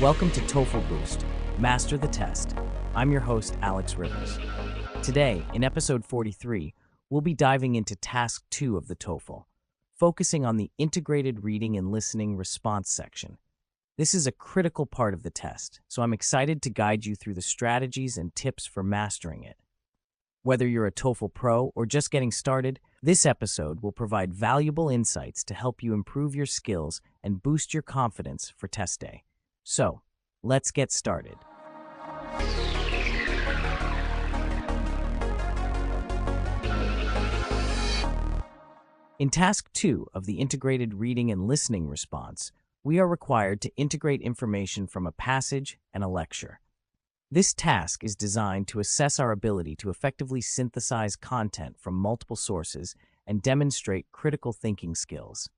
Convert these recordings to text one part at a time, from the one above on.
Welcome to TOEFL Boost, Master the Test. I'm your host, Alex Rivers. Today, in episode 43, we'll be diving into Task 2 of the TOEFL, focusing on the integrated reading and listening response section. This is a critical part of the test, so I'm excited to guide you through the strategies and tips for mastering it. Whether you're a TOEFL pro or just getting started, this episode will provide valuable insights to help you improve your skills and boost your confidence for test day. So, let's get started. In Task 2 of the integrated reading and listening response, we are required to integrate information from a passage and a lecture. This task is designed to assess our ability to effectively synthesize content from multiple sources and demonstrate critical thinking skills.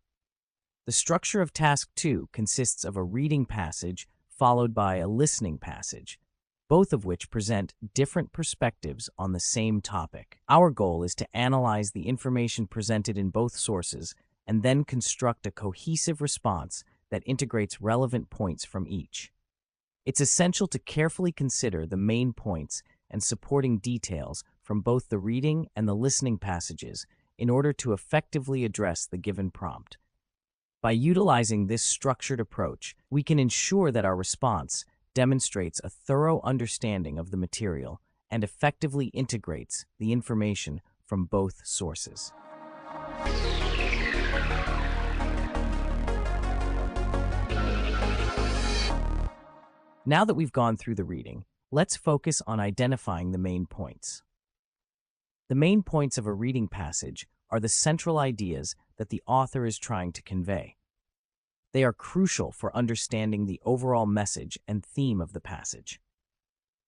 The structure of Task 2 consists of a reading passage followed by a listening passage, both of which present different perspectives on the same topic. Our goal is to analyze the information presented in both sources and then construct a cohesive response that integrates relevant points from each. It's essential to carefully consider the main points and supporting details from both the reading and the listening passages in order to effectively address the given prompt. By utilizing this structured approach, we can ensure that our response demonstrates a thorough understanding of the material and effectively integrates the information from both sources. Now that we've gone through the reading, let's focus on identifying the main points. The main points of a reading passage are the central ideas that the author is trying to convey. They are crucial for understanding the overall message and theme of the passage.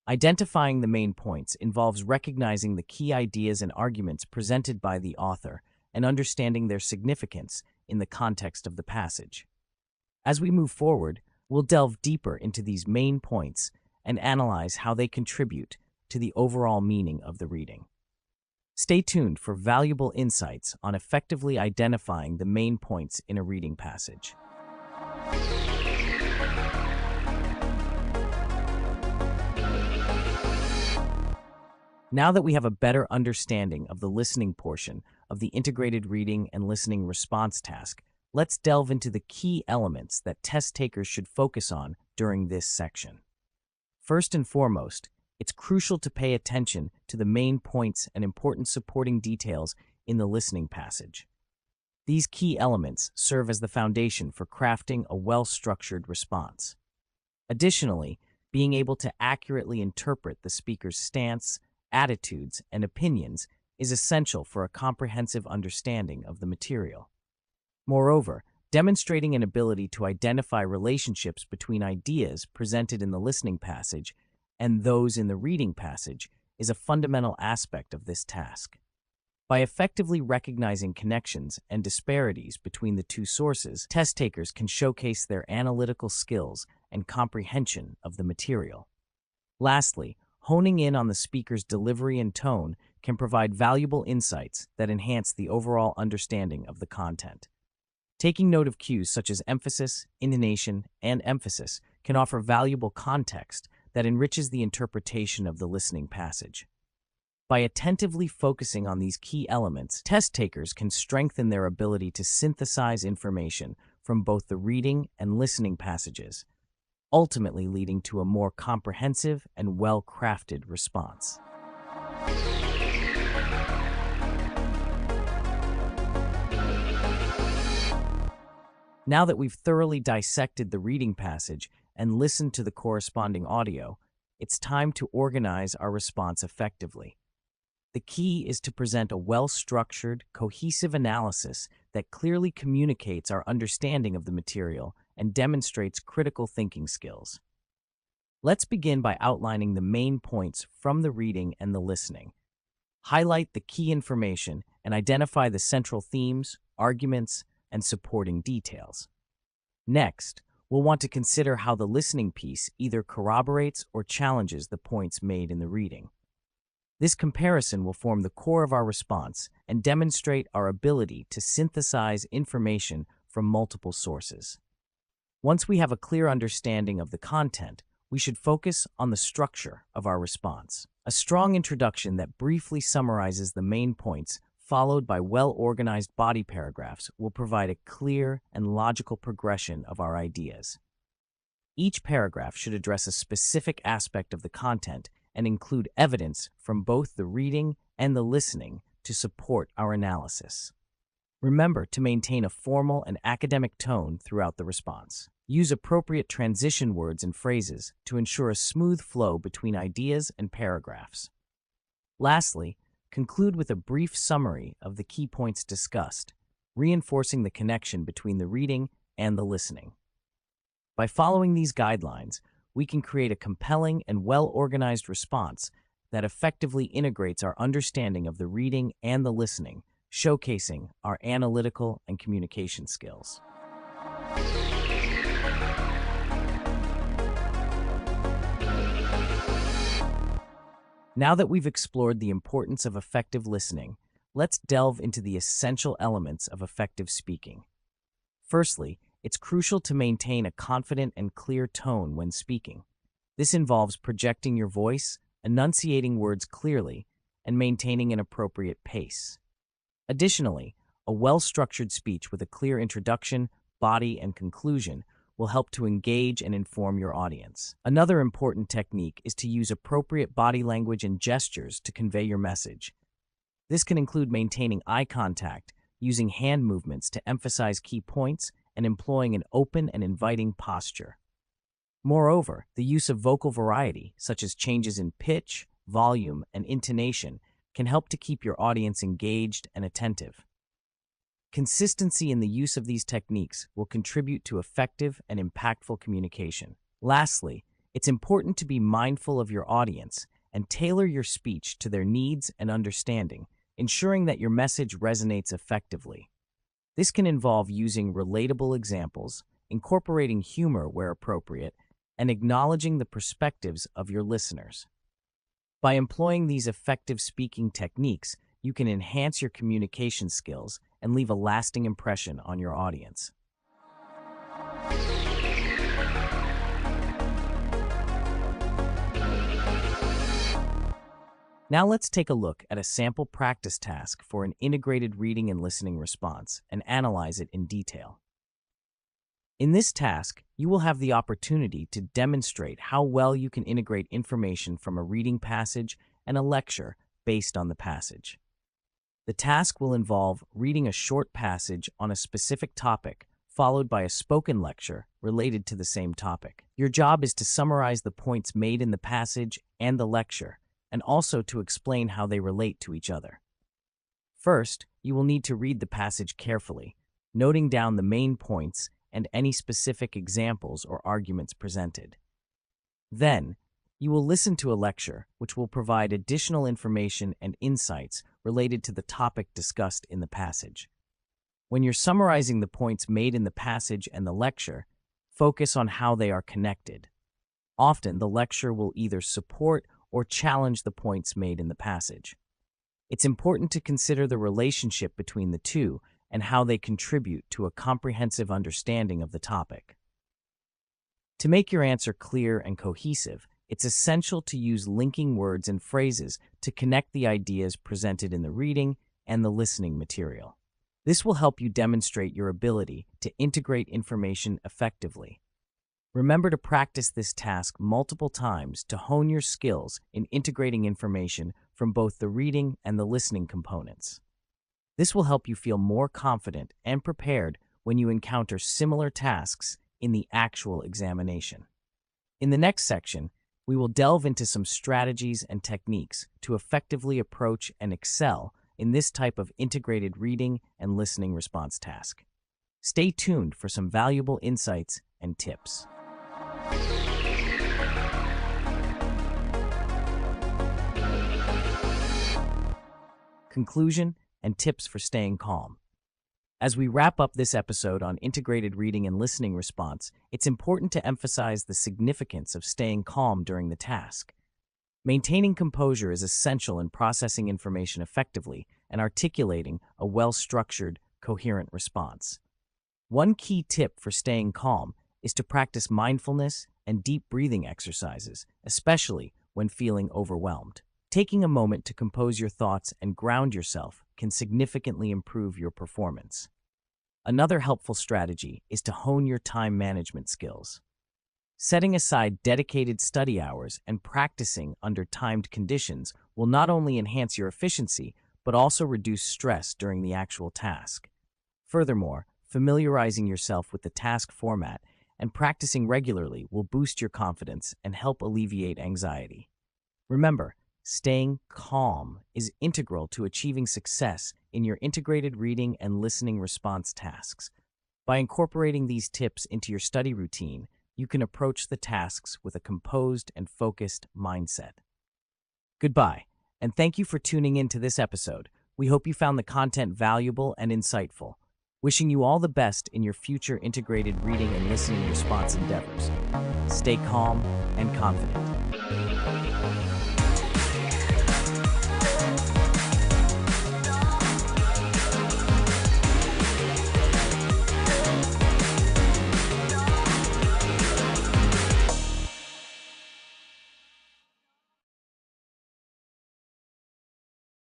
Identifying the main points involves recognizing the key ideas and arguments presented by the author and understanding their significance in the context of the passage. As we move forward, we'll delve deeper into these main points and analyze how they contribute to the overall meaning of the reading. Stay tuned for valuable insights on effectively identifying the main points in a reading passage. Now that we have a better understanding of the listening portion of the integrated reading and listening response task, let's delve into the key elements that test takers should focus on during this section. First and foremost, it's crucial to pay attention to the main points and important supporting details in the listening passage. These key elements serve as the foundation for crafting a well-structured response. Additionally, being able to accurately interpret the speaker's stance, attitudes, and opinions is essential for a comprehensive understanding of the material. Moreover, demonstrating an ability to identify relationships between ideas presented in the listening passage and those in the reading passage is a fundamental aspect of this task. By effectively recognizing connections and disparities between the two sources, test takers can showcase their analytical skills and comprehension of the material. Lastly, honing in on the speaker's delivery and tone can provide valuable insights that enhance the overall understanding of the content. Taking note of cues such as emphasis, intonation, and emphasis can offer valuable context that enriches the interpretation of the listening passage. By attentively focusing on these key elements, test takers can strengthen their ability to synthesize information from both the reading and listening passages, ultimately leading to a more comprehensive and well-crafted response. Now that we've thoroughly dissected the reading passage and listened to the corresponding audio, it's time to organize our response effectively. The key is to present a well-structured, cohesive analysis that clearly communicates our understanding of the material and demonstrates critical thinking skills. Let's begin by outlining the main points from the reading and the listening. Highlight the key information and identify the central themes, arguments, and supporting details. Next, we'll want to consider how the listening piece either corroborates or challenges the points made in the reading. This comparison will form the core of our response and demonstrate our ability to synthesize information from multiple sources. Once we have a clear understanding of the content, we should focus on the structure of our response. A strong introduction that briefly summarizes the main points, followed by well-organized body paragraphs, will provide a clear and logical progression of our ideas. Each paragraph should address a specific aspect of the content and include evidence from both the reading and the listening to support our analysis. Remember to maintain a formal and academic tone throughout the response. Use appropriate transition words and phrases to ensure a smooth flow between ideas and paragraphs. Lastly, conclude with a brief summary of the key points discussed, reinforcing the connection between the reading and the listening. By following these guidelines, we can create a compelling and well-organized response that effectively integrates our understanding of the reading and the listening, showcasing our analytical and communication skills. Now that we've explored the importance of effective listening, let's delve into the essential elements of effective speaking. Firstly, it's crucial to maintain a confident and clear tone when speaking. This involves projecting your voice, enunciating words clearly, and maintaining an appropriate pace. Additionally, a well-structured speech with a clear introduction, body, and conclusion will help to engage and inform your audience. Another important technique is to use appropriate body language and gestures to convey your message. This can include maintaining eye contact, using hand movements to emphasize key points, and employing an open and inviting posture. Moreover, the use of vocal variety, such as changes in pitch, volume, and intonation, can help to keep your audience engaged and attentive. Consistency in the use of these techniques will contribute to effective and impactful communication. Lastly, it's important to be mindful of your audience and tailor your speech to their needs and understanding, ensuring that your message resonates effectively. This can involve using relatable examples, incorporating humor where appropriate, and acknowledging the perspectives of your listeners. By employing these effective speaking techniques, you can enhance your communication skills and leave a lasting impression on your audience. Now let's take a look at a sample practice task for an integrated reading and listening response and analyze it in detail. In this task, you will have the opportunity to demonstrate how well you can integrate information from a reading passage and a lecture based on the passage. The task will involve reading a short passage on a specific topic, followed by a spoken lecture related to the same topic. Your job is to summarize the points made in the passage and the lecture, and also to explain how they relate to each other. First, you will need to read the passage carefully, noting down the main points and any specific examples or arguments presented. Then, you will listen to a lecture, which will provide additional information and insights related to the topic discussed in the passage. When you're summarizing the points made in the passage and the lecture, focus on how they are connected. Often, the lecture will either support or challenge the points made in the passage. It's important to consider the relationship between the two and how they contribute to a comprehensive understanding of the topic. To make your answer clear and cohesive, it's essential to use linking words and phrases to connect the ideas presented in the reading and the listening material. This will help you demonstrate your ability to integrate information effectively. Remember to practice this task multiple times to hone your skills in integrating information from both the reading and the listening components. This will help you feel more confident and prepared when you encounter similar tasks in the actual examination. In the next section, we will delve into some strategies and techniques to effectively approach and excel in this type of integrated reading and listening response task. Stay tuned for some valuable insights and tips. Conclusion and tips for staying calm. As we wrap up this episode on integrated reading and listening response, it's important to emphasize the significance of staying calm during the task. Maintaining composure is essential in processing information effectively and articulating a well-structured, coherent response. One key tip for staying calm is to practice mindfulness and deep breathing exercises, especially when feeling overwhelmed. Taking a moment to compose your thoughts and ground yourself can significantly improve your performance. Another helpful strategy is to hone your time management skills. Setting aside dedicated study hours and practicing under timed conditions will not only enhance your efficiency, but also reduce stress during the actual task. Furthermore, familiarizing yourself with the task format and practicing regularly will boost your confidence and help alleviate anxiety. Remember, staying calm is integral to achieving success in your integrated reading and listening response tasks. By incorporating these tips into your study routine, you can approach the tasks with a composed and focused mindset. Goodbye, and thank you for tuning in to this episode. We hope you found the content valuable and insightful. Wishing you all the best in your future integrated reading and listening response endeavors. Stay calm and confident.